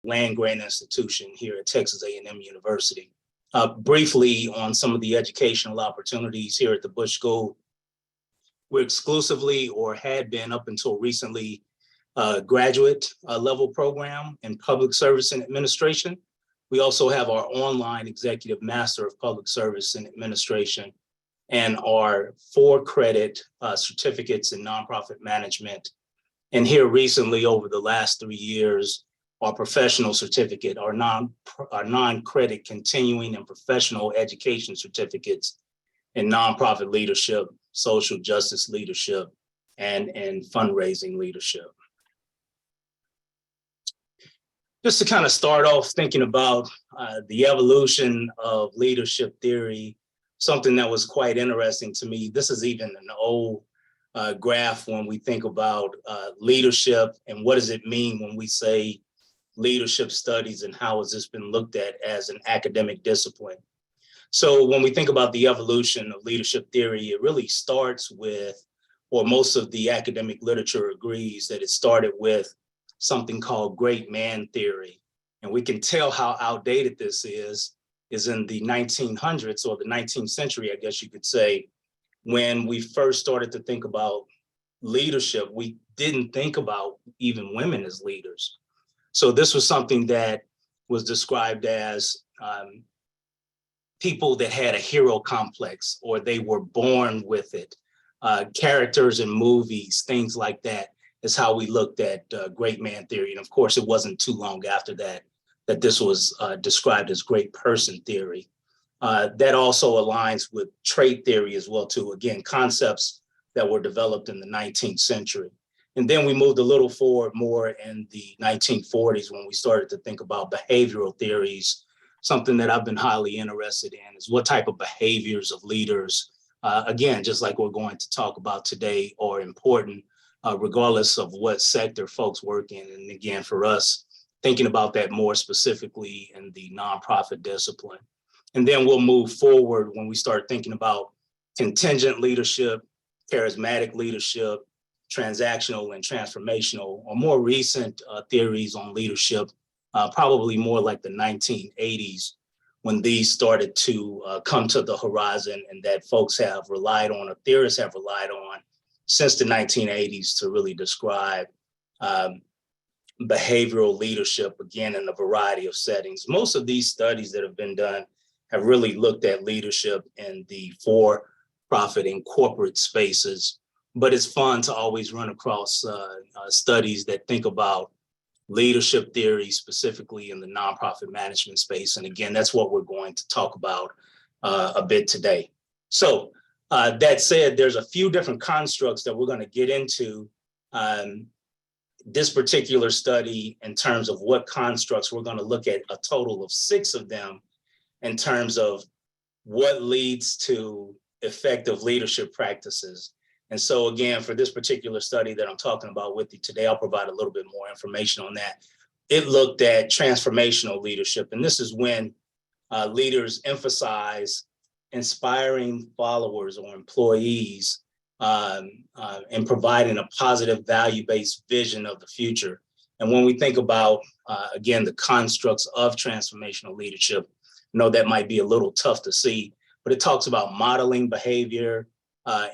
land-grant institution here at Texas A&M University. Briefly on some of the educational opportunities here at the Bush School, we're exclusively, or had been up until recently, graduate level program in public service and administration. We also have our online executive master of public service and administration and our 4-credit certificates in nonprofit management. And here recently, over the last 3 years, our professional certificate, our non-credit continuing and professional education certificates in nonprofit leadership, social justice leadership, and fundraising leadership. Just to kind of start off thinking about the evolution of leadership theory, something that was quite interesting to me. This is even an old graph when we think about leadership and what does it mean when we say leadership studies and how has this been looked at as an academic discipline. So when we think about the evolution of leadership theory, it really starts with, or most of the academic literature agrees that it started with something called great man theory. And we can tell how outdated this is in the 1900s or the 19th century, I guess you could say, when we first started to think about leadership, we didn't think about even women as leaders. So this was something that was described as people that had a hero complex, or they were born with it. Characters in movies, things like that is how we looked at great man theory. And of course, it wasn't too long after that this was described as great person theory. That also aligns with trait theory as well too. Again, concepts that were developed in the 19th century. And then we moved a little forward more in the 1940s when we started to think about behavioral theories. Something that I've been highly interested in is what type of behaviors of leaders, again, just like we're going to talk about today, are important regardless of what sector folks work in. And again, for us, thinking about that more specifically in the nonprofit discipline. And then we'll move forward when we start thinking about contingent leadership, charismatic leadership, transactional and transformational, or more recent theories on leadership, probably more like the 1980s, when these started to come to the horizon, and that folks have relied on, or theorists have relied on since the 1980s to really describe behavioral leadership, again, in a variety of settings. Most of these studies that have been done have really looked at leadership in the for-profit and corporate spaces, but it's fun to always run across studies that think about leadership theory specifically in the nonprofit management space. And again, that's what we're going to talk about a bit today. So that said, there's a few different constructs that we're going to get into this particular study in terms of what constructs. We're going to look at a total of 6 of them in terms of what leads to effective leadership practices. And so again, for this particular study that I'm talking about with you today, I'll provide a little bit more information on that. It looked at transformational leadership, and this is when leaders emphasize inspiring followers or employees and providing a positive value-based vision of the future. And when we think about, again, the constructs of transformational leadership, I know that might be a little tough to see, but it talks about modeling behavior,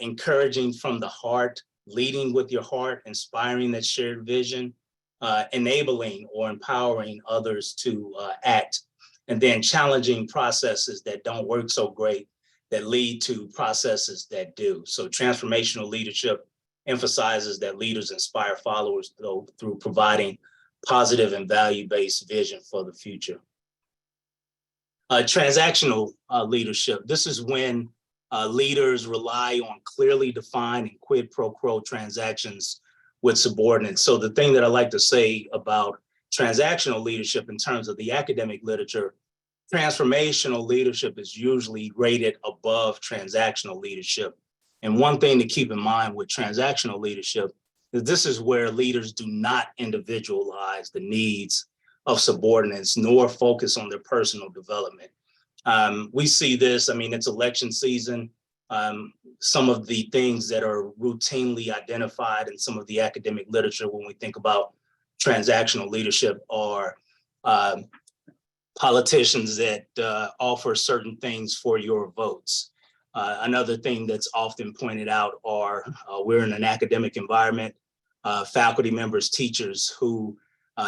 encouraging from the heart, leading with your heart, inspiring that shared vision, enabling or empowering others to act, and then challenging processes that don't work so great that lead to processes that do. So transformational leadership emphasizes that leaders inspire followers through providing positive and value-based vision for the future. Transactional leadership, this is when leaders rely on clearly defined and quid pro quo transactions with subordinates. So the thing that I like to say about transactional leadership in terms of the academic literature, transformational leadership is usually rated above transactional leadership. And one thing to keep in mind with transactional leadership is this is where leaders do not individualize the needs of subordinates nor focus on their personal development. We see this, I mean, it's election season. Some of the things that are routinely identified in some of the academic literature when we think about transactional leadership are politicians that offer certain things for your votes. Another thing that's often pointed out are we're in an academic environment, faculty members, teachers who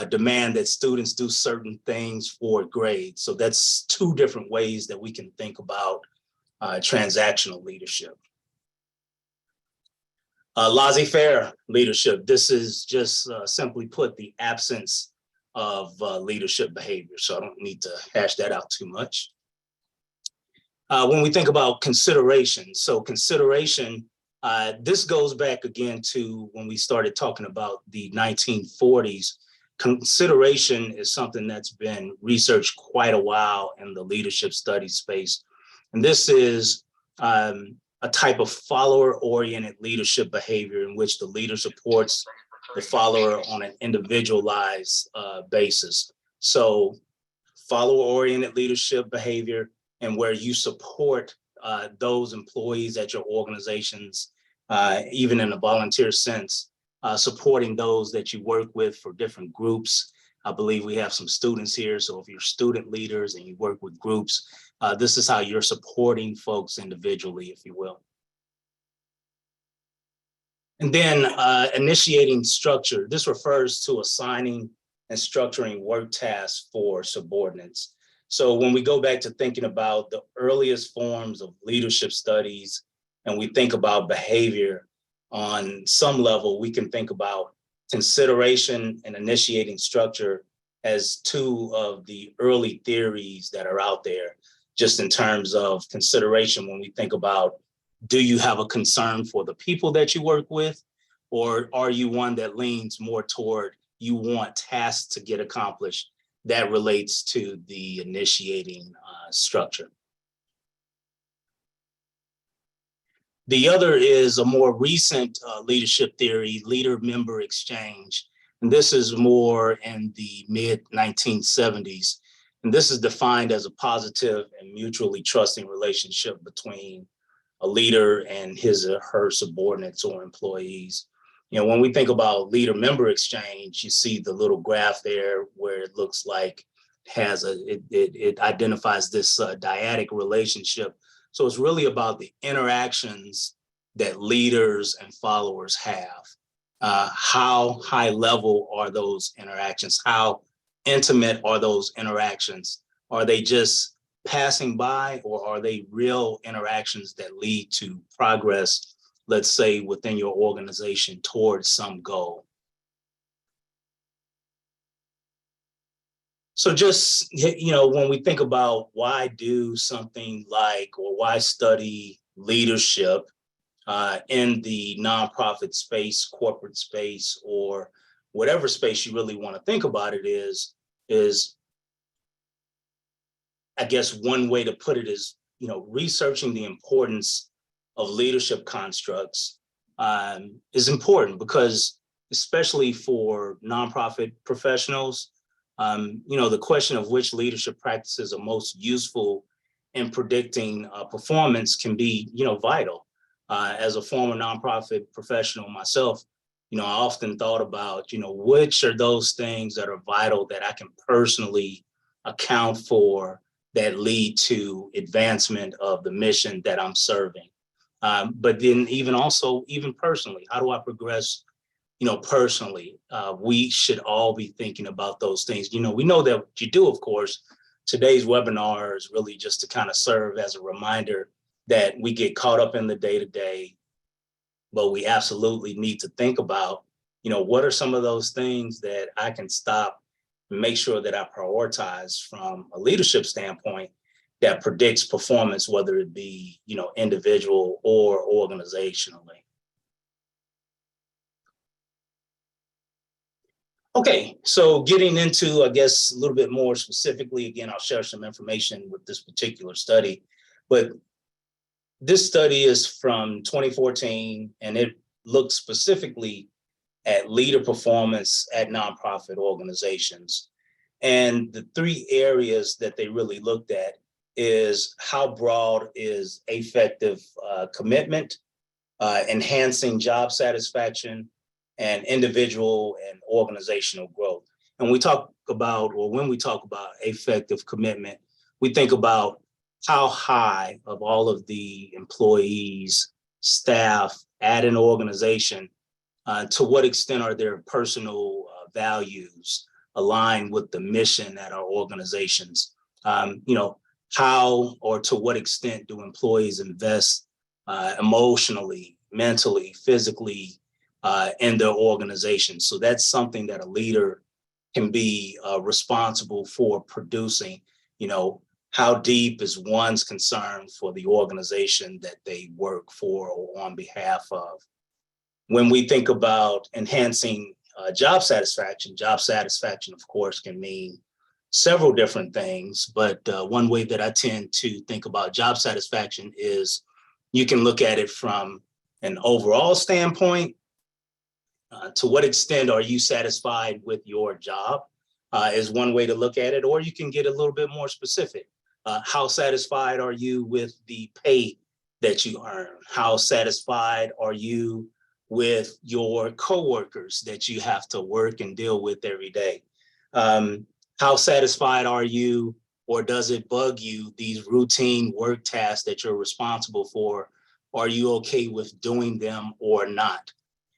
demand that students do certain things for grades. So that's two different ways that we can think about transactional leadership. Laissez-faire leadership. This is just simply put the absence of leadership behavior. So I don't need to hash that out too much. When we think about consideration, so consideration, this goes back again to when we started talking about the 1940s. Consideration is something that's been researched quite a while in the leadership studies space. And this is a type of follower-oriented leadership behavior in which the leader supports the follower on an individualized basis. So follower-oriented leadership behavior, and where you support those employees at your organizations, even in a volunteer sense, supporting those that you work with for different groups. I believe we have some students here, so if you're student leaders and you work with groups, this is how you're supporting folks individually, if you will. And then initiating structure. This refers to assigning and structuring work tasks for subordinates. So when we go back to thinking about the earliest forms of leadership studies, and we think about behavior on some level, we can think about consideration and initiating structure as two of the early theories that are out there, just in terms of consideration when we think about, do you have a concern for the people that you work with, or are you one that leans more toward you want tasks to get accomplished? That relates to the initiating structure. The other is a more recent leadership theory, leader-member exchange. And this is more in the mid-1970s. And this is defined as a positive and mutually trusting relationship between a leader and his or her subordinates or employees. You know, when we think about leader-member exchange, you see the little graph there where it looks like it identifies this dyadic relationship. So it's really about the interactions that leaders and followers have. How high level are those interactions? How intimate are those interactions? Are they just passing by, or are they real interactions that lead to progress, let's say within your organization towards some goal? So just, you know, when we think about why do something like, or why study leadership in the nonprofit space, corporate space, or whatever space you really want to think about it is I guess one way to put it is, you know, researching the importance of leadership constructs is important, because especially for nonprofit professionals, you know, the question of which leadership practices are most useful in predicting performance can be, you know, vital. As a former nonprofit professional myself, you know, I often thought about, you know, which are those things that are vital that I can personally account for that lead to advancement of the mission that I'm serving. But then even personally, how do I progress, you know, personally? We should all be thinking about those things. You know, we know that you do, of course. Today's webinar is really just to kind of serve as a reminder that we get caught up in the day-to-day, but we absolutely need to think about, you know, what are some of those things that I can stop and make sure that I prioritize from a leadership standpoint that predicts performance, whether it be, you know, individual or organizationally. Okay, so getting into, I guess, a little bit more specifically, again, I'll share some information with this particular study, but this study is from 2014, and it looks specifically at leader performance at nonprofit organizations. And the three areas that they really looked at is how broad is effective commitment, enhancing job satisfaction, and individual and organizational growth. And we talk about, or when we talk about effective commitment, we think about how high of all of the employees, staff at an organization, to what extent are their personal values aligned with the mission at our organizations? How or to what extent do employees invest emotionally, mentally, physically in their organization? So that's something that a leader can be responsible for producing. How deep is one's concern for the organization that they work for or on behalf of? When we think about enhancing job satisfaction, of course, can mean several different things, but one way that I tend to think about job satisfaction is you can look at it from an overall standpoint. To what extent are you satisfied with your job is one way to look at it, or you can get a little bit more specific. How satisfied are you with the pay that you earn? How satisfied are you with your coworkers that you have to work and deal with every day? How satisfied are you, or does it bug you, these routine work tasks that you're responsible for? Are you okay with doing them or not?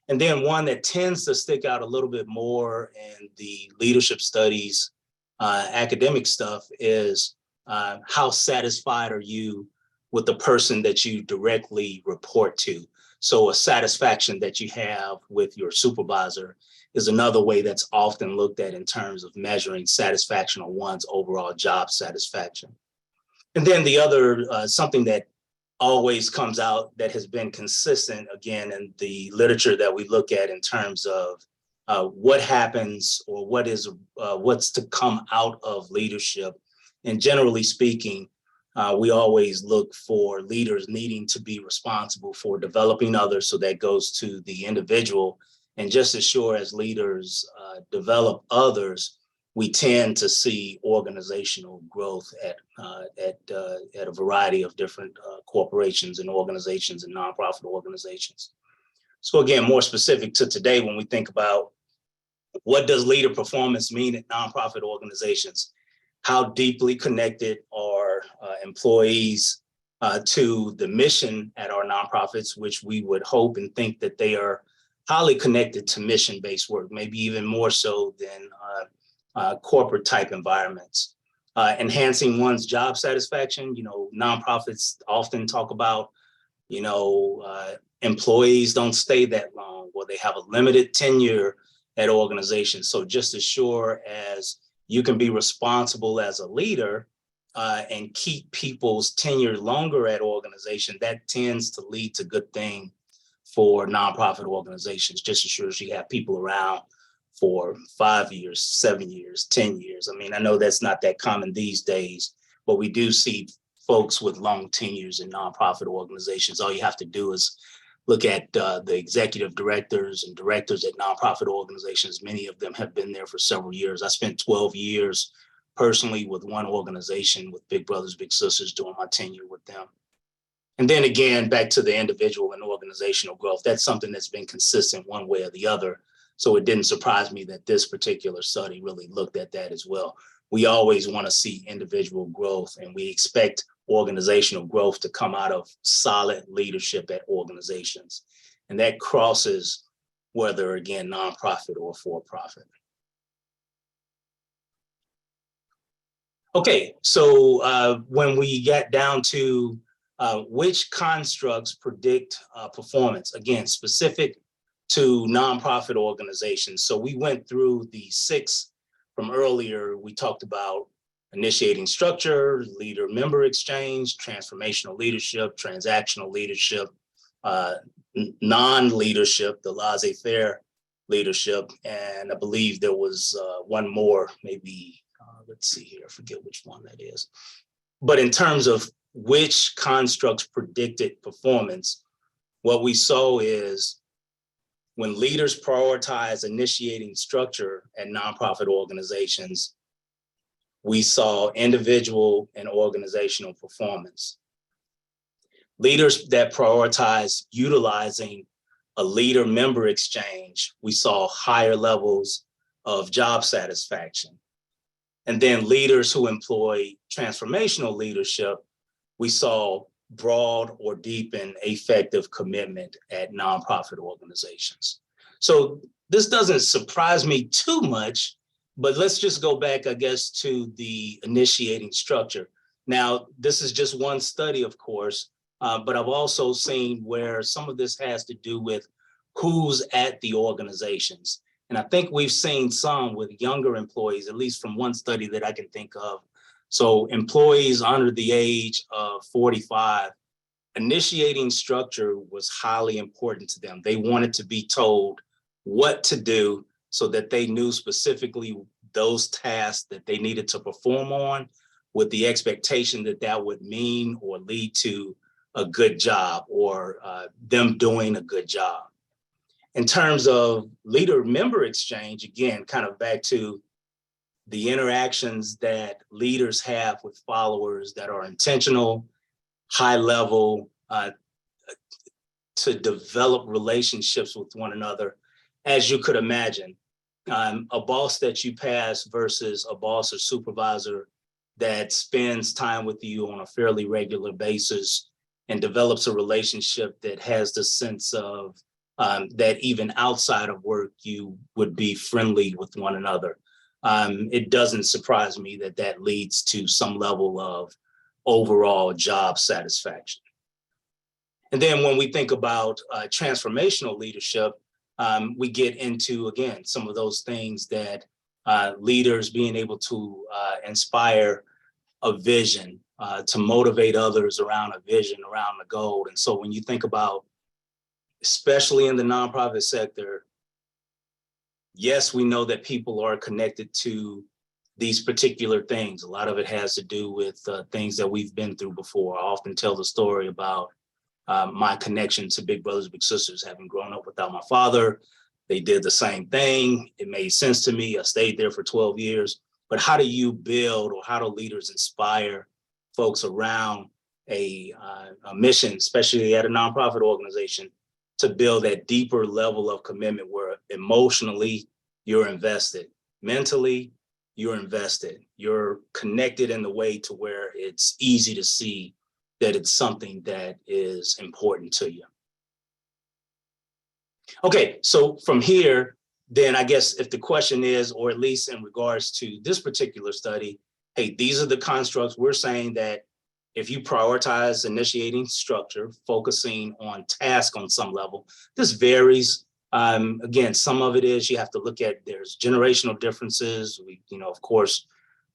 And then one that tends to stick out a little bit more in the leadership studies, academic stuff is how satisfied are you with the person that you directly report to? So a satisfaction that you have with your supervisor is another way that's often looked at in terms of measuring satisfaction on one's overall job satisfaction. And then the other, something that always comes out that has been consistent, again, in the literature that we look at in terms of what happens or what's to come out of leadership. And generally speaking, we always look for leaders needing to be responsible for developing others. So that goes to the individual. And just as sure as leaders develop others, we tend to see organizational growth at a variety of different corporations and organizations and nonprofit organizations. So again, more specific to today, when we think about what does leader performance mean at nonprofit organizations, how deeply connected are employees to the mission at our nonprofits, which we would hope and think that they are highly connected to mission-based work, maybe even more so than corporate type environments. Enhancing one's job satisfaction, nonprofits often talk about, employees don't stay that long, or they have a limited tenure at organizations. So just as sure as you can be responsible as a leader and keep people's tenure longer at organization, that tends to lead to good things for nonprofit organizations, just as sure as you have people around for 5 years, 7 years, 10 years. I mean, I know that's not that common these days, but we do see folks with long tenures in nonprofit organizations. All you have to do is look at the executive directors and directors at nonprofit organizations. Many of them have been there for several years. I spent 12 years personally with one organization with Big Brothers Big Sisters during my tenure with them. And then again, back to the individual and organizational growth, that's something that's been consistent one way or the other. So it didn't surprise me that this particular study really looked at that as well. We always want to see individual growth, and we expect organizational growth to come out of solid leadership at organizations. And that crosses whether, again, nonprofit or for-profit. Okay, so when we get down to which constructs predict performance, again, specific to nonprofit organizations. So we went through the 6 from earlier. We talked about initiating structure, leader-member exchange, transformational leadership, transactional leadership, non-leadership, the laissez-faire leadership, and I believe there was one more, maybe, let's see here, I forget which one that is. But in terms of which constructs predicted performance, what we saw is when leaders prioritize initiating structure at nonprofit organizations, we saw individual and organizational performance. Leaders that prioritize utilizing a leader-member exchange, we saw higher levels of job satisfaction. And then leaders who employ transformational leadership, we saw broad or deep and effective commitment at nonprofit organizations. So this doesn't surprise me too much, but let's just go back, I guess, to the initiating structure. Now, this is just one study, of course, but I've also seen where some of this has to do with who's at the organizations. And I think we've seen some with younger employees, at least from one study that I can think of. So employees under the age of 45, initiating structure was highly important to them. They wanted to be told what to do so that they knew specifically those tasks that they needed to perform on, with the expectation that that would mean or lead to a good job or them doing a good job. In terms of leader-member exchange, again, kind of back to the interactions that leaders have with followers that are intentional, high level, to develop relationships with one another. As you could imagine, a boss that you pass versus a boss or supervisor that spends time with you on a fairly regular basis and develops a relationship that has the sense of that even outside of work, you would be friendly with one another. It doesn't surprise me that that leads to some level of overall job satisfaction. And then when we think about transformational leadership, we get into, again, some of those things that leaders being able to inspire a vision, to motivate others around a vision, around the goal. And so when you think about, especially in the nonprofit sector, yes, we know that people are connected to these particular things. A lot of it has to do with things that we've been through before. I often tell the story about my connection to Big Brothers Big Sisters, having grown up without my father. They did the same thing. It made sense to me. I stayed there for 12 years. But how do you build, or how do leaders inspire folks around a mission, especially at a nonprofit organization, to build that deeper level of commitment where emotionally you're invested, mentally you're invested, you're connected in the way to where it's easy to see that it's something that is important to you. Okay, so from here, then I guess if the question is, or at least in regards to this particular study, hey, these are the constructs. We're saying that if you prioritize initiating structure, focusing on task on some level, this varies. Again, some of it is you have to look at, there's generational differences. We, of course,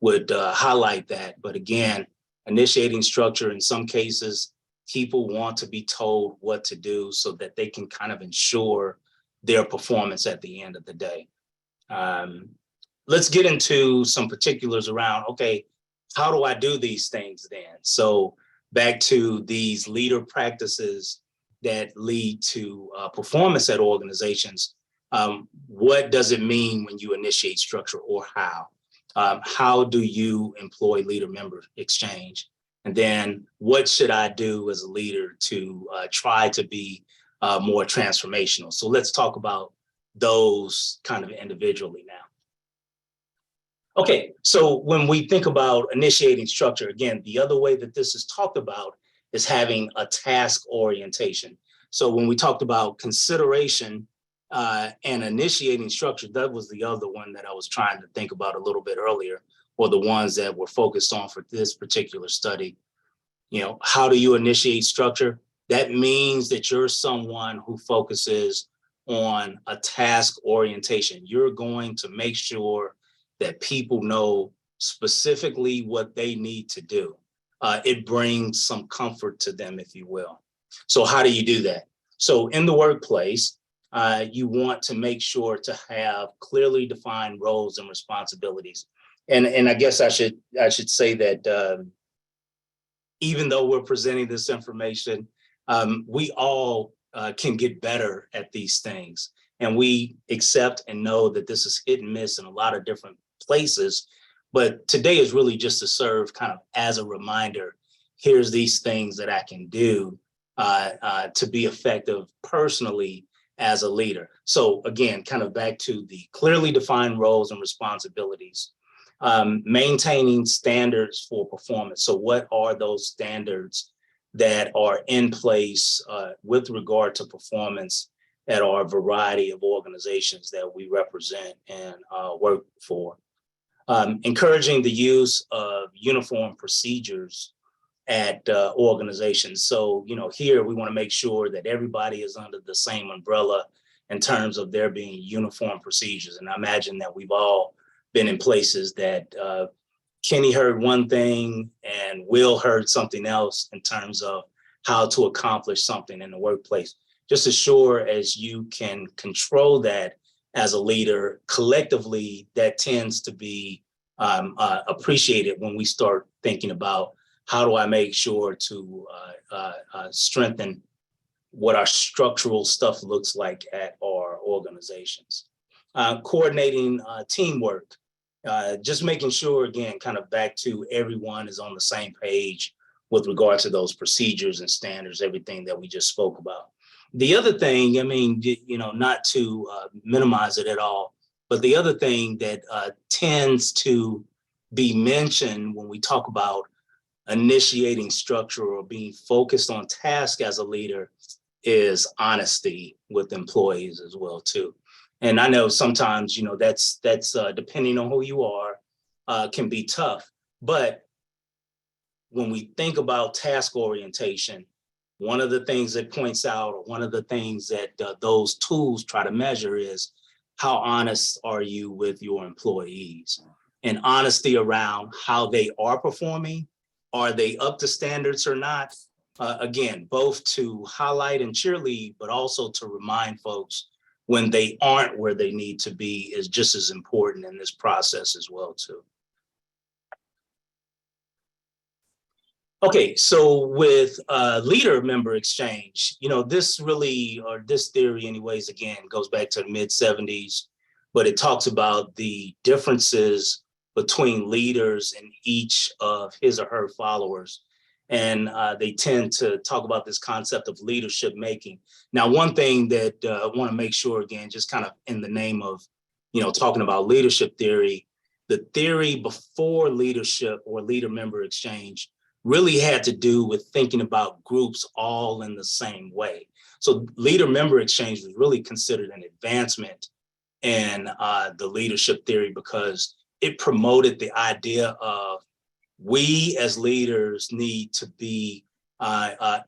would highlight that. But again, initiating structure, in some cases, people want to be told what to do so that they can kind of ensure their performance at the end of the day. Let's get into some particulars around, okay, how do I do these things then? So back to these leader practices that lead to performance at organizations, what does it mean when you initiate structure, or how? How do you employ leader-member exchange? And then what should I do as a leader to try to be more transformational? So let's talk about those kind of individually now. Okay, so when we think about initiating structure, again, the other way that this is talked about is having a task orientation. So when we talked about consideration and initiating structure, that was the other one that I was trying to think about a little bit earlier, or the ones that were focused on for this particular study. How do you initiate structure? That means that you're someone who focuses on a task orientation. You're going to make sure that people know specifically what they need to do. It brings some comfort to them, if you will. So how do you do that? So in the workplace, you want to make sure to have clearly defined roles and responsibilities. And I guess I should say that even though we're presenting this information, we all can get better at these things. And we accept and know that this is hit and miss in a lot of different places. But today is really just to serve kind of as a reminder, here's these things that I can do to be effective personally as a leader. So again, kind of back to the clearly defined roles and responsibilities, maintaining standards for performance. So what are those standards that are in place with regard to performance at our variety of organizations that we represent and work for? Encouraging the use of uniform procedures at organizations. So, here we want to make sure that everybody is under the same umbrella in terms of there being uniform procedures. And I imagine that we've all been in places that Kenny heard one thing and Will heard something else in terms of how to accomplish something in the workplace. Just as sure as you can control that as a leader, collectively, that tends to be appreciated when we start thinking about how do I make sure to strengthen what our structural stuff looks like at our organizations. Coordinating teamwork, just making sure, again, kind of back to everyone is on the same page with regard to those procedures and standards, everything that we just spoke about. The other thing, I mean, not to minimize it at all, but the other thing that tends to be mentioned when we talk about initiating structure or being focused on task as a leader is honesty with employees as well too. And I know sometimes, that's depending on who you are, can be tough. But when we think about task orientation, one of the things that points out, or one of the things that those tools try to measure is how honest are you with your employees, and honesty around how they are performing. Are they up to standards or not? Again, both to highlight and cheerlead, but also to remind folks when they aren't where they need to be is just as important in this process as well too. Okay, so with leader member exchange, this really, or this theory anyways, again, goes back to the mid-70s, but it talks about the differences between leaders and each of his or her followers. And they tend to talk about this concept of leadership making. Now, one thing that I want to make sure, again, just kind of in the name of, talking about leadership theory, the theory before leadership or leader member exchange really had to do with thinking about groups all in the same way. So leader member exchange was really considered an advancement in the leadership theory because it promoted the idea of we as leaders need to be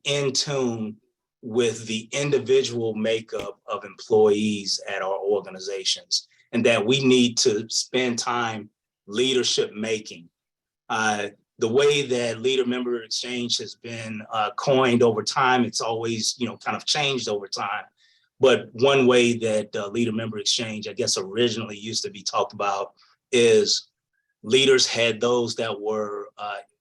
in tune with the individual makeup of employees at our organizations, and that we need to spend time leadership making. The way that leader member exchange has been coined over time, it's always, kind of changed over time. But one way that leader member exchange, I guess, originally used to be talked about is leaders had those that were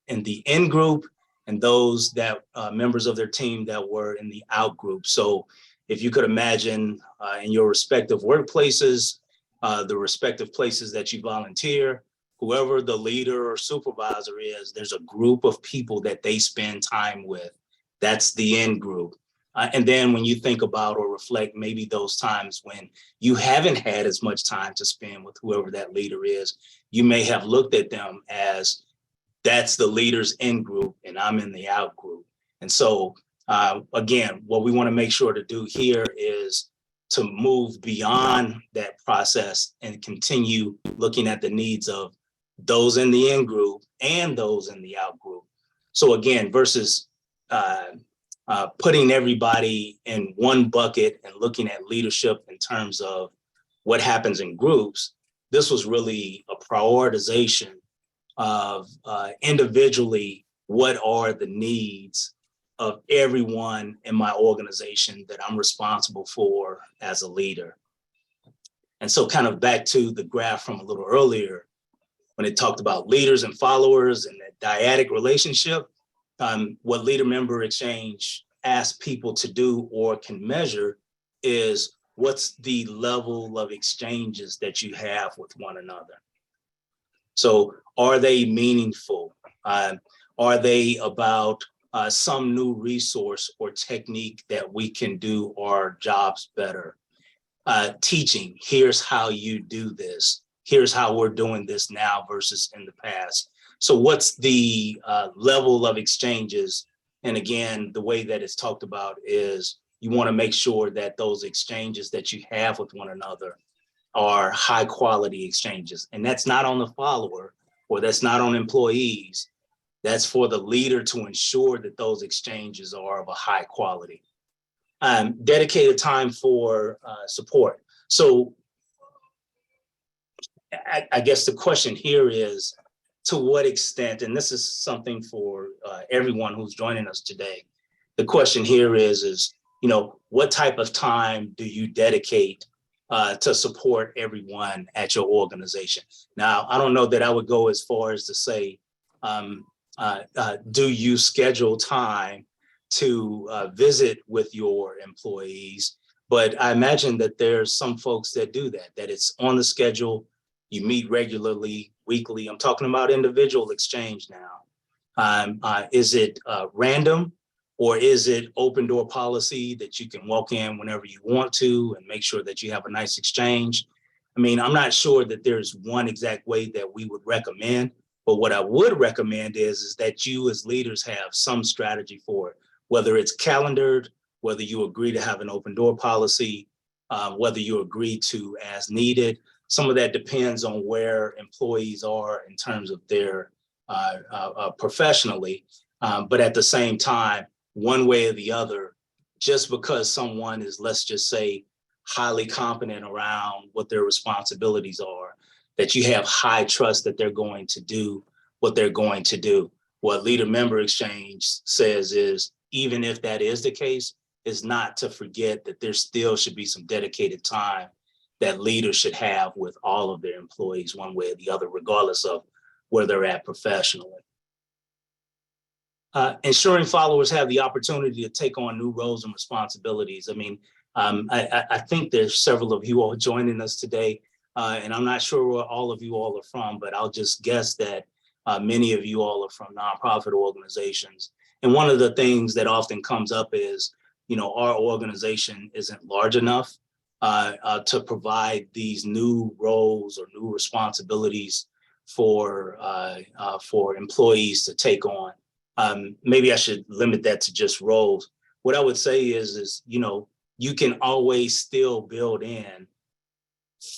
in the in group and those that members of their team that were in the out group. So if you could imagine in your respective workplaces, the respective places that you volunteer, whoever the leader or supervisor is, there's a group of people that they spend time with. That's the in group. And then when you think about or reflect maybe those times when you haven't had as much time to spend with whoever that leader is, you may have looked at them as that's the leader's in group and I'm in the out group. And so again, what we want to make sure to do here is to move beyond that process and continue looking at the needs of those in the in group and those in the out group. So again, versus putting everybody in one bucket and looking at leadership in terms of what happens in groups, this was really a prioritization of individually, what are the needs of everyone in my organization that I'm responsible for as a leader. And so kind of back to the graph from a little earlier, when it talked about leaders and followers and that dyadic relationship, what leader member exchange asks people to do or can measure is what's the level of exchanges that you have with one another. So are they meaningful? Are they about some new resource or technique that we can do our jobs better. Teaching, here's how you do this. Here's how we're doing this now versus in the past. So what's the level of exchanges? And again, the way that it's talked about is you want to make sure that those exchanges that you have with one another are high quality exchanges. And that's not on the follower, or that's not on employees. That's for the leader to ensure that those exchanges are of a high quality. Dedicated time for support. So I guess the question here is, to what extent, and this is something for everyone who's joining us today, the question here is, you know, what type of time do you dedicate to support everyone at your organization? Now, I don't know that I would go as far as to say, do you schedule time to visit with your employees? But I imagine that there's some folks that do that, that it's on the schedule, you meet regularly, weekly. I'm talking about individual exchange now. Is it random, or is it open door policy that you can walk in whenever you want to and make sure that you have a nice exchange? I mean, I'm not sure that there's one exact way that we would recommend, but what I would recommend is that you as leaders have some strategy for it, whether it's calendared, whether you agree to have an open door policy, whether you agree to as needed. Some of that depends on where employees are in terms of their professionally, but at the same time, one way or the other, just because someone is, let's just say, highly competent around what their responsibilities are, that you have high trust that they're going to do what they're going to do. What leader-member exchange says is, even if that is the case, is not to forget that there still should be some dedicated time that leaders should have with all of their employees one way or the other, regardless of where they're at professionally. Ensuring followers have the opportunity to take on new roles and responsibilities. I mean, I think there's several of you all joining us today, and I'm not sure where all of you all are from, but I'll just guess that many of you all are from nonprofit organizations. And one of the things that often comes up is, you know, our organization isn't large enough to provide these new roles or new responsibilities for employees to take on. Maybe I should limit that to just roles. What I would say is, you know, you can always still build in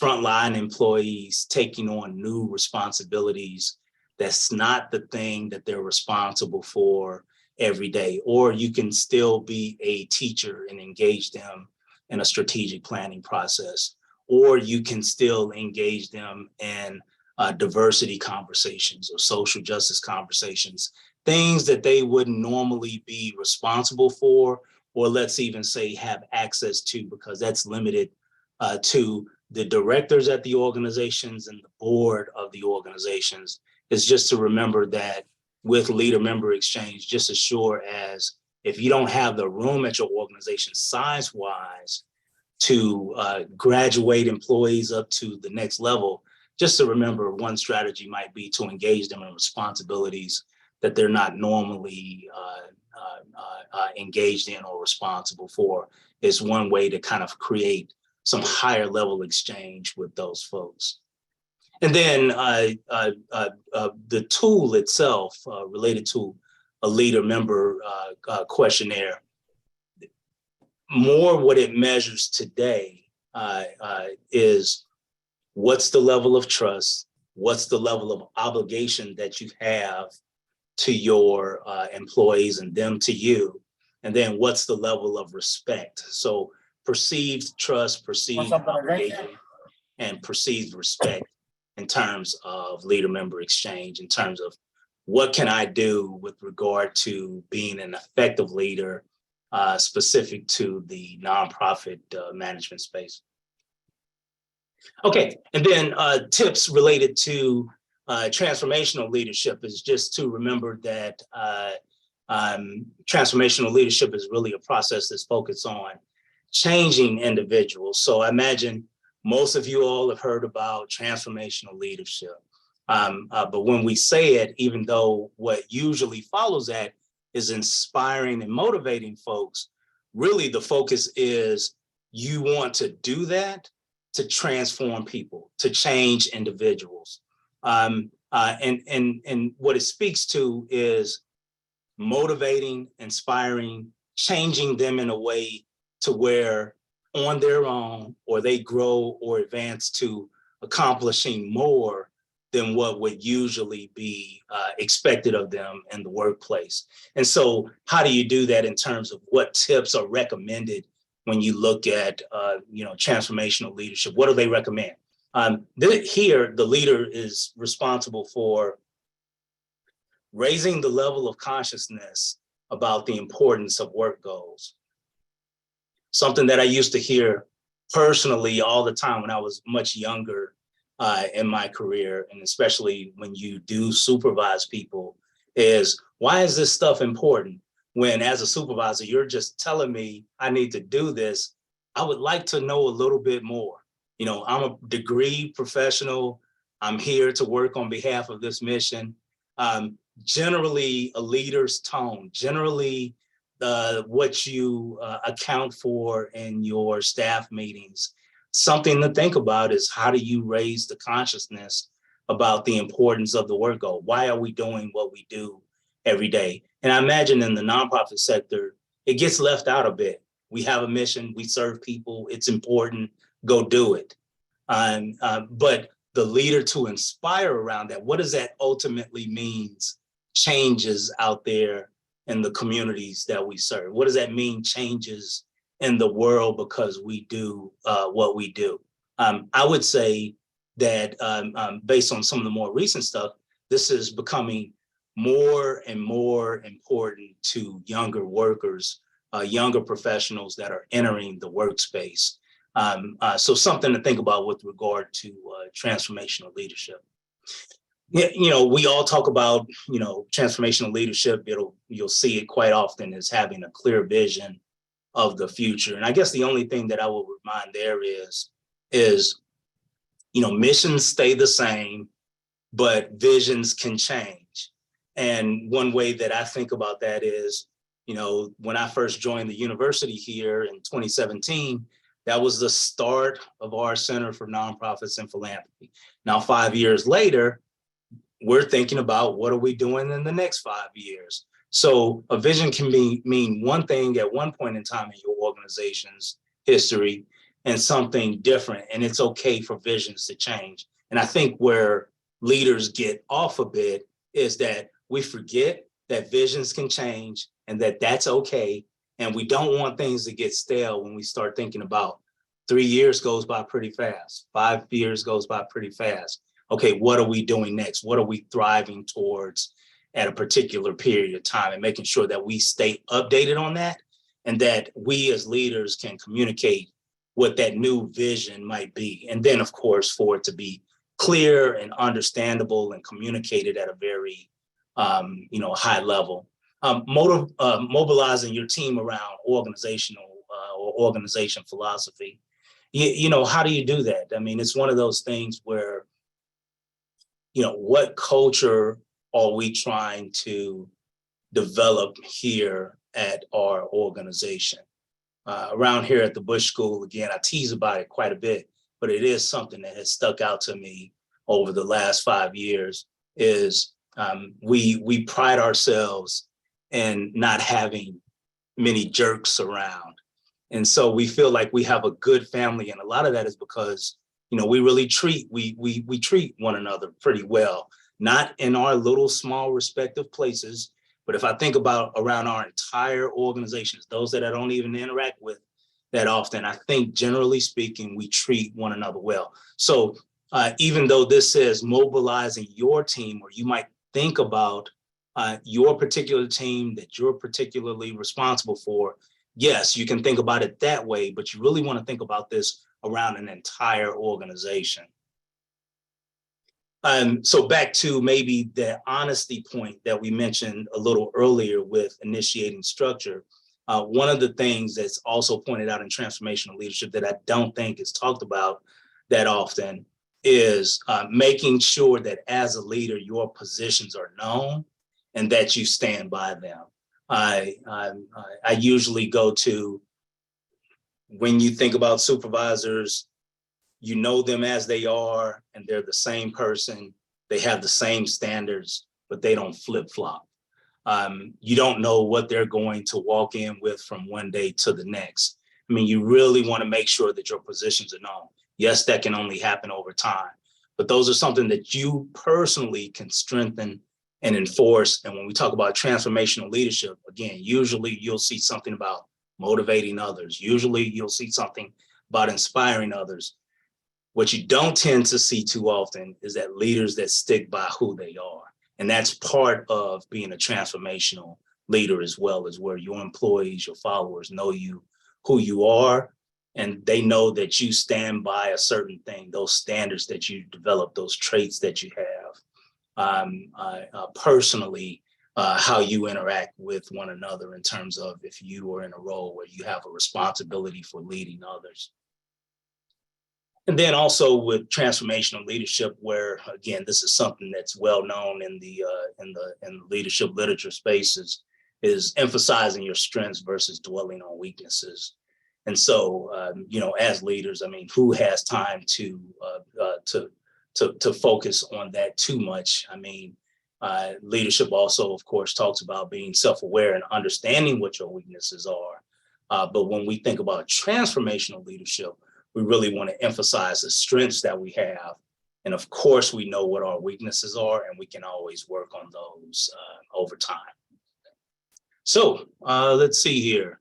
frontline employees taking on new responsibilities. That's not the thing that they're responsible for every day. Or you can still be a teacher and engage them in a strategic planning process. Or you can still engage them in diversity conversations or social justice conversations, things that they wouldn't normally be responsible for, or let's even say have access to, because that's limited to the directors at the organizations and the board of the organizations. Is just to remember that with leader-member exchange, just as sure as if you don't have the room at your organization size-wise to graduate employees up to the next level, just to remember one strategy might be to engage them in responsibilities that they're not normally engaged in or responsible for. Is one way to kind of create some higher level exchange with those folks. And then the tool itself related to a leader-member questionnaire, more what it measures today is what's the level of trust, what's the level of obligation that you have to your employees and them to you, and then what's the level of respect. So perceived trust, perceived obligation, and perceived respect in terms of leader-member exchange, in terms of what can I do with regard to being an effective leader specific to the nonprofit management space. Okay, and then tips related to transformational leadership is just to remember that transformational leadership is really a process that's focused on changing individuals. So I imagine most of you all have heard about transformational leadership. But when we say it, even though what usually follows that is inspiring and motivating folks, really the focus is you want to do that to transform people, to change individuals. And what it speaks to is motivating, inspiring, changing them in a way to where on their own, or they grow or advance to accomplishing more than what would usually be expected of them in the workplace. And so how do you do that in terms of what tips are recommended when you look at transformational leadership? What do they recommend? Here, the leader is responsible for raising the level of consciousness about the importance of work goals. Something that I used to hear personally all the time when I was much younger in my career, and especially when you do supervise people, is why is this stuff important? When as a supervisor, you're just telling me I need to do this. I would like to know a little bit more. You know, I'm a degree professional. I'm here to work on behalf of this mission. Generally, a leader's tone, generally what you account for in your staff meetings. Something to think about is how do you raise the consciousness about the importance of the work goal? Why are we doing what we do every day? And I imagine in the nonprofit sector, it gets left out a bit. We have a mission, we serve people, it's important, go do it. But the leader to inspire around that, what does that ultimately means changes out there in the communities that we serve? What does that mean changes in the world because we do what we do? I would say that based on some of the more recent stuff, this is becoming more and more important to younger workers, younger professionals that are entering the workspace. So something to think about with regard to transformational leadership. Yeah, you know, we all talk about, you know, transformational leadership. You'll see it quite often as having a clear vision of the future. And I guess the only thing that I will remind there is, you know, missions stay the same, but visions can change. And one way that I think about that is, you know, when I first joined the university here in 2017, that was the start of our Center for Nonprofits and Philanthropy. Now, 5 years later, we're thinking about what are we doing in the next 5 years. So a vision can mean one thing at one point in time in your organization's history and something different. And it's okay for visions to change. And I think where leaders get off a bit is that we forget that visions can change and that that's okay. And we don't want things to get stale when we start thinking about 3 years goes by pretty fast, 5 years goes by pretty fast. Okay, what are we doing next? What are we thriving towards at a particular period of time, and making sure that we stay updated on that and that we as leaders can communicate what that new vision might be. And then, of course, for it to be clear and understandable and communicated at a very high level. Mobilizing your team around organizational or organization philosophy. You know, how do you do that? I mean, it's one of those things where, you know, what culture are we trying to develop here at our organization? Around here at the Bush School, again, I tease about it quite a bit, but it is something that has stuck out to me over the last 5 years, is we pride ourselves in not having many jerks around. And so we feel like we have a good family. And a lot of that is because, you know, we really treat one another pretty well, not in our little small respective places. But if I think about around our entire organizations, those that I don't even interact with that often, I think generally speaking, we treat one another well. So even though this says mobilizing your team, or you might think about your particular team that you're particularly responsible for, yes, you can think about it that way, but you really want to think about this around an entire organization. So back to maybe the honesty point that we mentioned a little earlier with initiating structure. One of the things that's also pointed out in transformational leadership that I don't think is talked about that often is making sure that as a leader, your positions are known and that you stand by them. I usually go to, when you think about supervisors, you know them as they are, and they're the same person. They have the same standards, but they don't flip-flop. You don't know what they're going to walk in with from one day to the next. I mean, you really want to make sure that your positions are known. Yes, that can only happen over time, but those are something that you personally can strengthen and enforce. And when we talk about transformational leadership, again, usually you'll see something about motivating others. Usually you'll see something about inspiring others. What you don't tend to see too often is that leaders that stick by who they are. And that's part of being a transformational leader, as well, as where your employees, your followers know you, who you are, and they know that you stand by a certain thing, those standards that you develop, those traits that you have. Personally, how you interact with one another in terms of if you are in a role where you have a responsibility for leading others. And then also with transformational leadership, where again, this is something that's well known in the leadership literature spaces, is emphasizing your strengths versus dwelling on weaknesses. And so, as leaders, I mean, who has time to focus on that too much? I mean, leadership also, of course, talks about being self-aware and understanding what your weaknesses are. But when we think about transformational leadership, we really want to emphasize the strengths that we have. And of course, we know what our weaknesses are, and we can always work on those over time. So let's see here.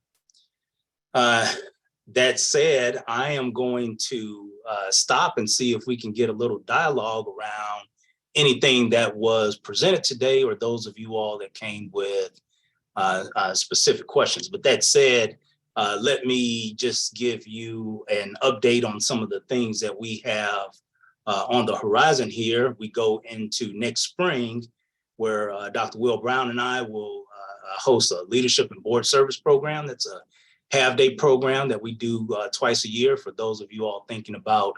That said, I am going to stop and see if we can get a little dialogue around anything that was presented today, or those of you all that came with specific questions. But that said, let me just give you an update on some of the things that we have on the horizon here. We go into next spring, where Dr. Will Brown and I will host a leadership and board service program. That's a half-day program that we do twice a year for those of you all thinking about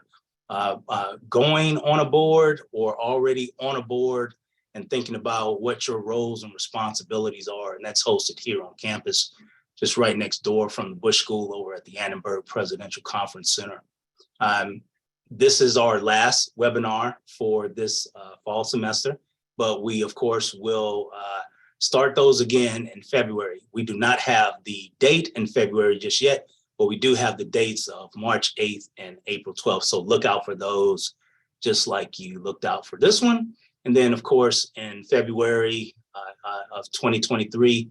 going on a board or already on a board and thinking about what your roles and responsibilities are. And that's hosted here on campus, just right next door from the Bush School over at the Annenberg Presidential Conference Center. This is our last webinar for this fall semester, but we, of course, will start those again in February. We do not have the date in February just yet, but we do have the dates of March 8th and April 12th. So look out for those, just like you looked out for this one. And then, of course, in February of 2023,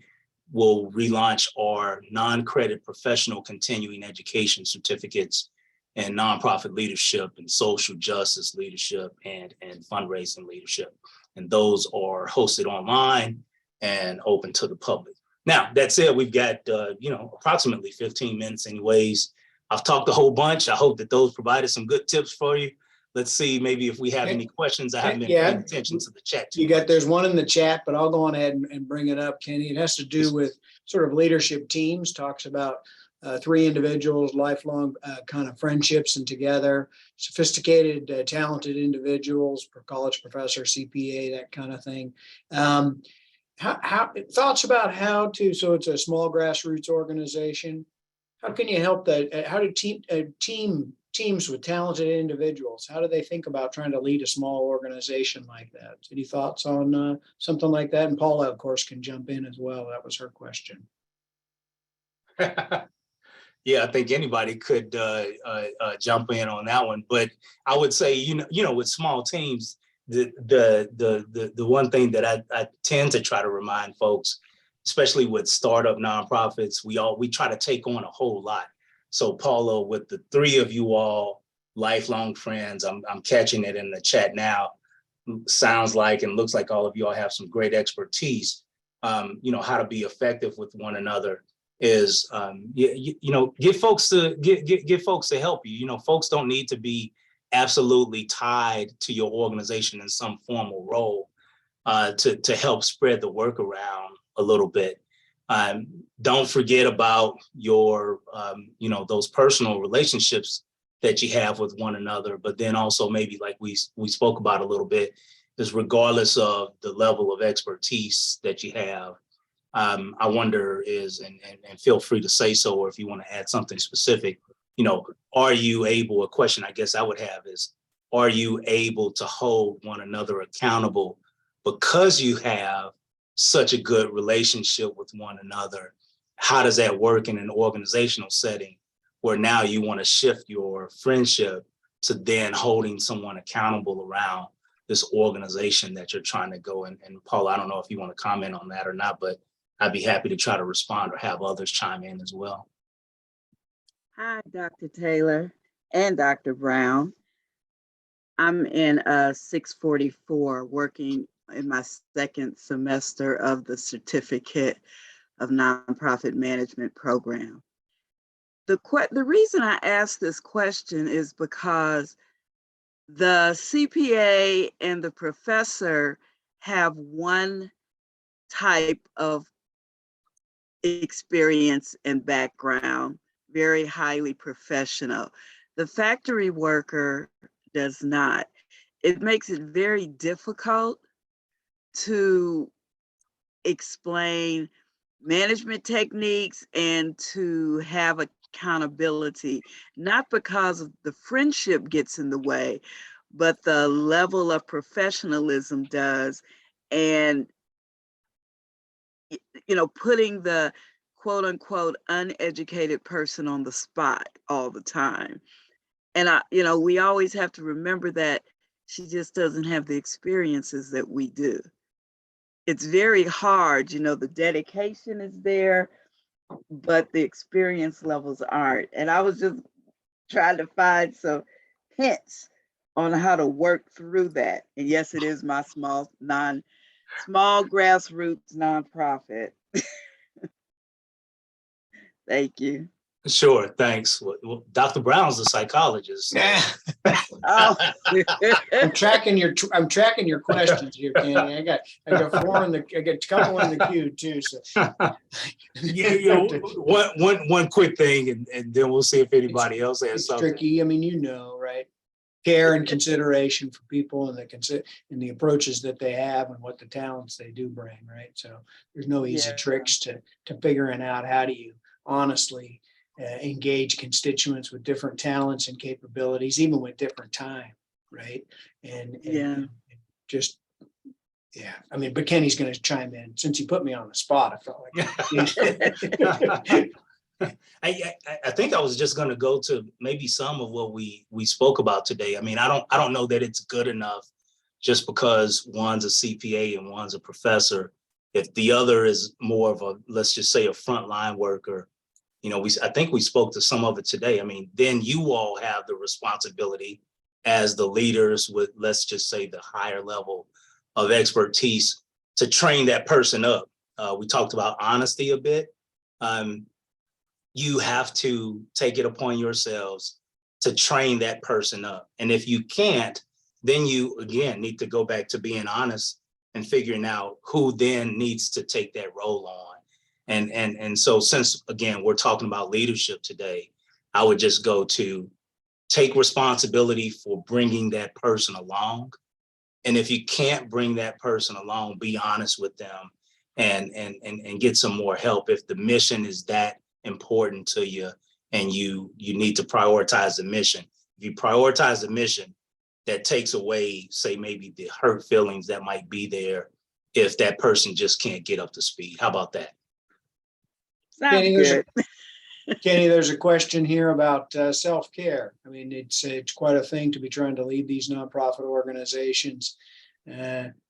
we'll relaunch our non-credit professional continuing education certificates in nonprofit leadership and social justice leadership and fundraising leadership. And those are hosted online and open to the public. Now, that said, we've got, approximately 15 minutes anyways. I've talked a whole bunch. I hope that those provided some good tips for you. Let's see, maybe if we have any questions. I haven't been paying attention to the chat too much. There's one in the chat, but I'll go on ahead and bring it up, Kenny. It has to do with sort of leadership teams, talks about 3 individuals, lifelong kind of friendships and together, sophisticated, talented individuals, college professor, CPA, that kind of thing. How thoughts about how to, so it's a small grassroots organization. How can you help that? How do teams with talented individuals, how do they think about trying to lead a small organization like that? Any thoughts on something like that? And Paula, of course, can jump in as well. That was her question. Yeah, I think anybody could jump in on that one. But I would say, with small teams, the one thing that I tend to try to remind folks, especially with startup nonprofits, we try to take on a whole lot. So Paula, with the 3 of you all, lifelong friends, I'm catching it in the chat now, sounds like and looks like all of you all have some great expertise. How to be effective with one another is, get folks to help you. Folks don't need to be absolutely tied to your organization in some formal role to help spread the work around a little bit. Don't forget about your, those personal relationships that you have with one another, but then also maybe like we spoke about a little bit, is regardless of the level of expertise that you have, I wonder is, and feel free to say so, or if you want to add something specific, are you able, a question I guess I would have is, are you able to hold one another accountable because you have such a good relationship with one another? How does that work in an organizational setting where now you want to shift your friendship to then holding someone accountable around this organization that you're trying to go? And Paul, I don't know if you want to comment on that or not, but I'd be happy to try to respond or have others chime in as well. Hi, Dr. Taylor and Dr. Brown. I'm in 644 working in my second semester of the Certificate of Nonprofit Management program. The reason I ask this question is because the CPA and the professor have one type of experience and background, very highly professional. The factory worker does not. It makes it very difficult to explain management techniques and to have accountability, not because the friendship gets in the way, but the level of professionalism does. And, putting the quote unquote uneducated person on the spot all the time. And we always have to remember that she just doesn't have the experiences that we do. It's very hard, the dedication is there, but the experience levels aren't. And I was just trying to find some hints on how to work through that. And yes, it is my small grassroots nonprofit. Thank you. Sure, thanks. Well, Dr. Brown's a psychologist. So. Oh. I'm tracking your questions here, Kenny. I got four I got a couple in the queue too. So yeah, one quick thing, and then we'll see if anybody else has something. It's tricky. I mean, right? Care and consideration for people and the approaches that they have and what the talents they do bring, right? So there's no easy tricks to figuring out how do you honestly engage constituents with different talents and capabilities, even with different time, right? And just, I mean, but Kenny's going to chime in. Since he put me on the spot, I felt like I think I was just going to go to maybe some of what we spoke about today. I mean, I don't know that it's good enough just because one's a CPA and one's a professor. If the other is more of a, let's just say, a frontline worker, I think we spoke to some of it today. I mean, then you all have the responsibility as the leaders with, let's just say, the higher level of expertise to train that person up. We talked about honesty a bit. You have to take it upon yourselves to train that person up. And if you can't, then you, again, need to go back to being honest and figuring out who then needs to take that role on. And so since, again, we're talking about leadership today, I would just go to take responsibility for bringing that person along. And if you can't bring that person along, be honest with them and get some more help. If the mission is that important to you and you need to prioritize the mission. If you prioritize the mission, that takes away, say, maybe the hurt feelings that might be there if that person just can't get up to speed. How about that? Kenny, there's a question here about self-care. I mean, it's quite a thing to be trying to lead these nonprofit organizations,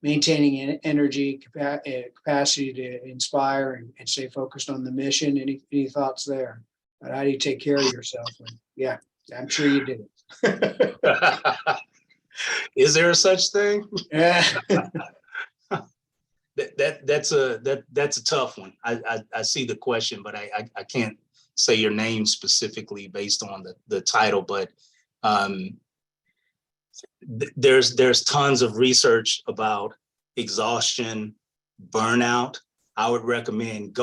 maintaining energy, capacity to inspire and stay focused on the mission. Any thoughts there? But how do you take care of yourself? Yeah, I'm sure you do. Is there a such thing? Yeah. That's a tough one. I see the question, but I can't say your name specifically based on the title, but there's tons of research about exhaustion, burnout. I would recommend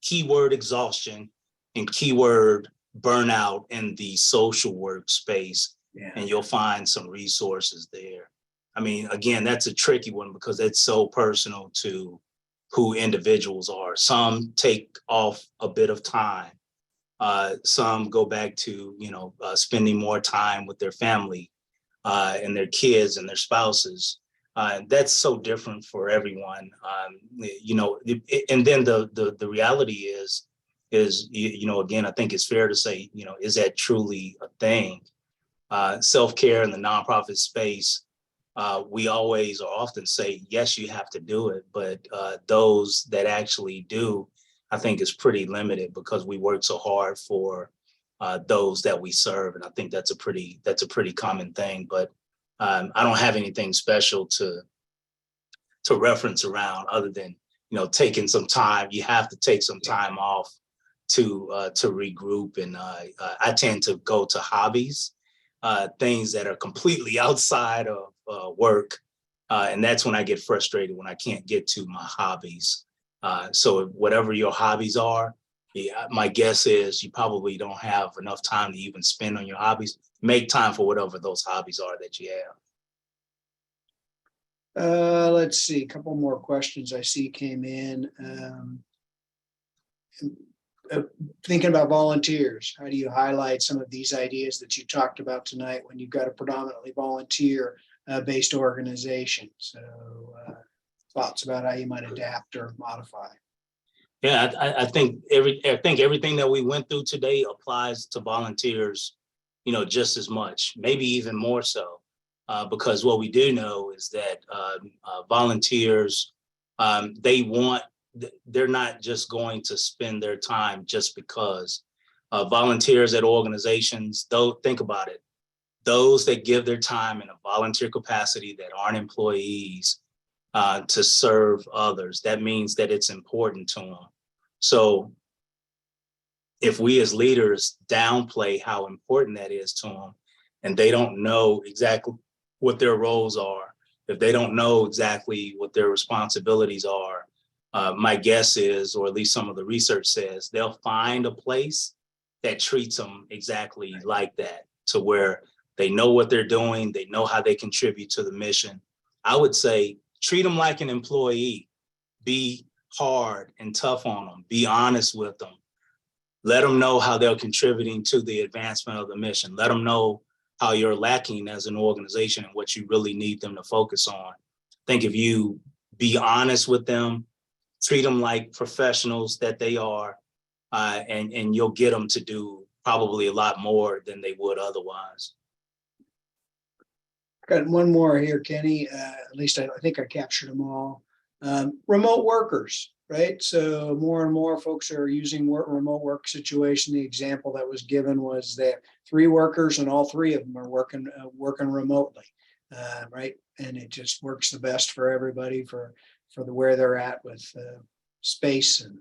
keyword exhaustion and keyword burnout in the social work space, and you'll find some resources there. I mean, again, that's a tricky one because it's so personal to who individuals are. Some take off a bit of time. Some go back to, spending more time with their family and their kids and their spouses. That's so different for everyone. And then the reality is, again, I think it's fair to say, is that truly a thing? Self-care in the nonprofit space, we always or often say, yes, you have to do it, but those that actually do, I think is pretty limited because we work so hard for those that we serve. And I think that's a pretty common thing, but I don't have anything special to reference around other than, taking some time. You have to take some time off to regroup. And I tend to go to hobbies, things that are completely outside of work. And that's when I get frustrated, when I can't get to my hobbies. So whatever your hobbies are, my guess is you probably don't have enough time to even spend on your hobbies. Make time for whatever those hobbies are that you have. Let's see, a couple more questions I see came in. Thinking about volunteers, how do you highlight some of these ideas that you talked about tonight when you've got a predominantly volunteer based organization? So thoughts about how you might adapt or modify. Yeah, I think everything that we went through today applies to volunteers, just as much, maybe even more so, because what we do know is that volunteers, they're not just going to spend their time just because. Volunteers at organizations, though, think about it, those that give their time in a volunteer capacity that aren't employees to serve others, that means that it's important to them. So if we as leaders downplay how important that is to them, and they don't know exactly what their roles are, if they don't know exactly what their responsibilities are, my guess is, or at least some of the research says, they'll find a place that treats them exactly like that, to where they know what they're doing, they know how they contribute to the mission. I would say treat them like an employee. Be hard and tough on them. Be honest with them. Let them know how they're contributing to the advancement of the mission. Let them know how you're lacking as an organization and what you really need them to focus on. I think if you be honest with them, treat them like professionals that they are, and you'll get them to do probably a lot more than they would otherwise. Got one more here, Kenny. At least I think I captured them all. Remote workers, right? So more and more folks are using remote work situation. The example that was given was that 3 workers and all 3 of them are working remotely, right? And it just works the best for everybody for where they're at with space and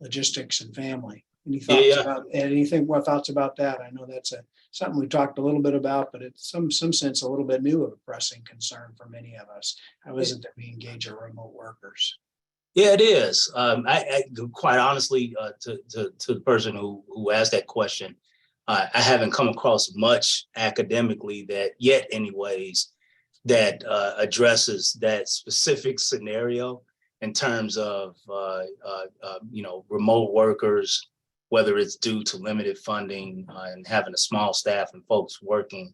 logistics and family. Any thoughts about anything? What thoughts about that? I know that's something we talked a little bit about, but it's some sense a little bit new of a pressing concern for many of us. How is it that we engage our remote workers? Yeah, it is. I quite honestly, to the person who asked that question, I haven't come across much academically that yet, anyways, that addresses that specific scenario in terms of remote workers, whether it's due to limited funding and having a small staff and folks working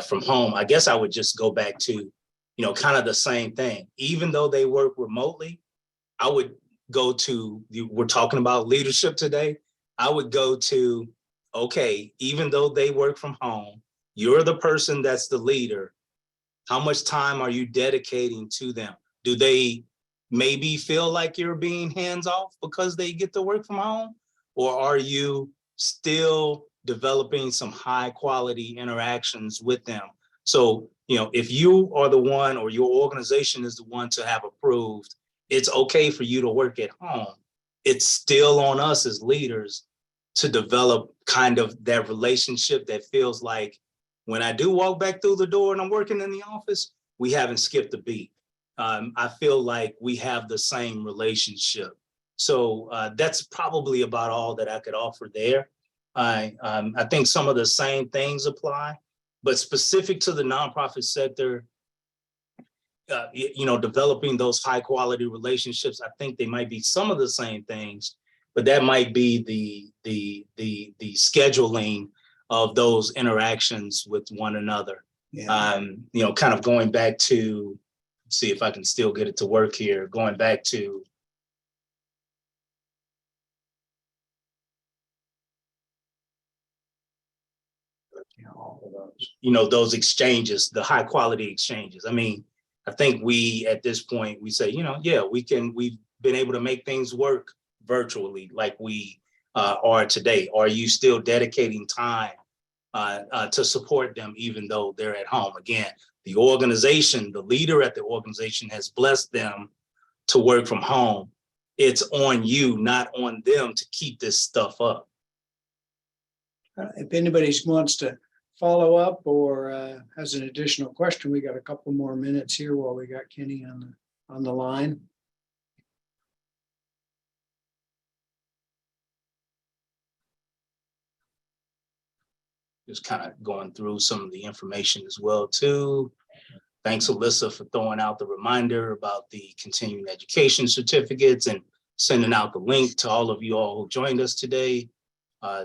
from home. I guess I would just go back to, kind of the same thing. Even though they work remotely, I would go to, we're talking about leadership today, I would go to, okay, even though they work from home, you're the person that's the leader. How much time are you dedicating to them? Do they maybe feel like you're being hands off because they get to work from home? Or are you still developing some high quality interactions with them? So, if you are the one or your organization is the one to have approved, it's okay for you to work at home. It's still on us as leaders to develop kind of that relationship that feels like when I do walk back through the door and I'm working in the office, we haven't skipped a beat. I feel like we have the same relationship. So that's probably about all that I could offer there. I think some of the same things apply, but specific to the nonprofit sector, developing those high quality relationships. I think they might be some of the same things, but that might be the scheduling of those interactions with one another. Yeah. Kind of going back to, see if I can still get it to work here, going back to those exchanges, the high quality exchanges. I mean, I think we, at this point, we say, yeah, we've been able to make things work virtually like we are today. Are you still dedicating time to support them, even though they're at home? Again, the organization, the leader at the organization has blessed them to work from home. It's on you, not on them, to keep this stuff up. If anybody wants to follow up or has an additional question, we got a couple more minutes here while we got Kenny on the line. Just kind of going through some of the information as well too. Thanks, Alyssa, for throwing out the reminder about the continuing education certificates and sending out the link to all of you all who joined us today.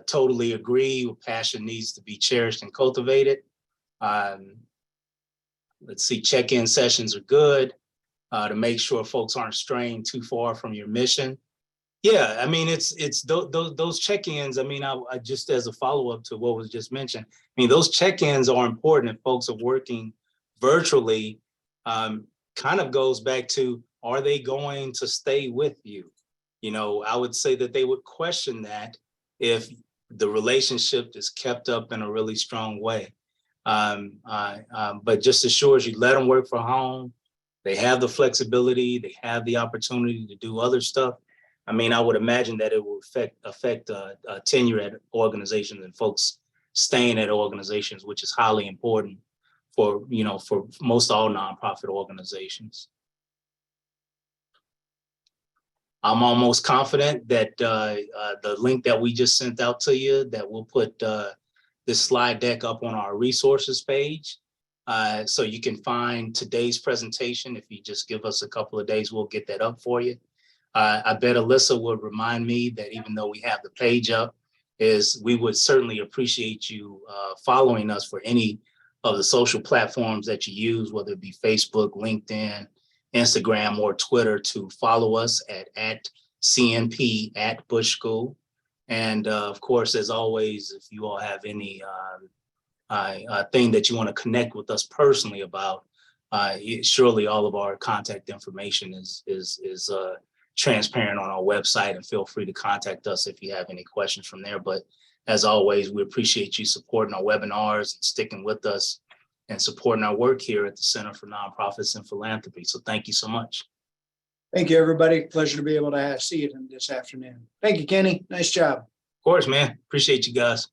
Totally agree. Passion needs to be cherished and cultivated. Let's see, check-in sessions are good to make sure folks aren't straying too far from your mission. Yeah, I mean, it's those check-ins. I mean, I just, as a follow-up to what was just mentioned, I mean, those check-ins are important if folks are working virtually. Kind of goes back to, are they going to stay with you? I would say that they would question that if the relationship is kept up in a really strong way. But just as sure as you let them work from home, they have the flexibility, they have the opportunity to do other stuff. I mean, I would imagine that it will affect tenure at organizations and folks staying at organizations, which is highly important for most all nonprofit organizations. I'm almost confident that the link that we just sent out to you, that we'll put this slide deck up on our resources page. So you can find today's presentation. If you just give us a couple of days, we'll get that up for you. I bet Alyssa would remind me that even though we have the page up, we would certainly appreciate you following us for any of the social platforms that you use, whether it be Facebook, LinkedIn, Instagram, or Twitter, to follow us at CNP at Bush School. And of course, as always, if you all have any thing that you want to connect with us personally about, surely all of our contact information is transparent on our website, and feel free to contact us if you have any questions from there. But as always, we appreciate you supporting our webinars and sticking with us and supporting our work here at the Center for Nonprofits and Philanthropy. So thank you so much. Thank you, everybody. Pleasure to be able to see you this afternoon. Thank you, Kenny. Nice job. Of course, man. Appreciate you guys.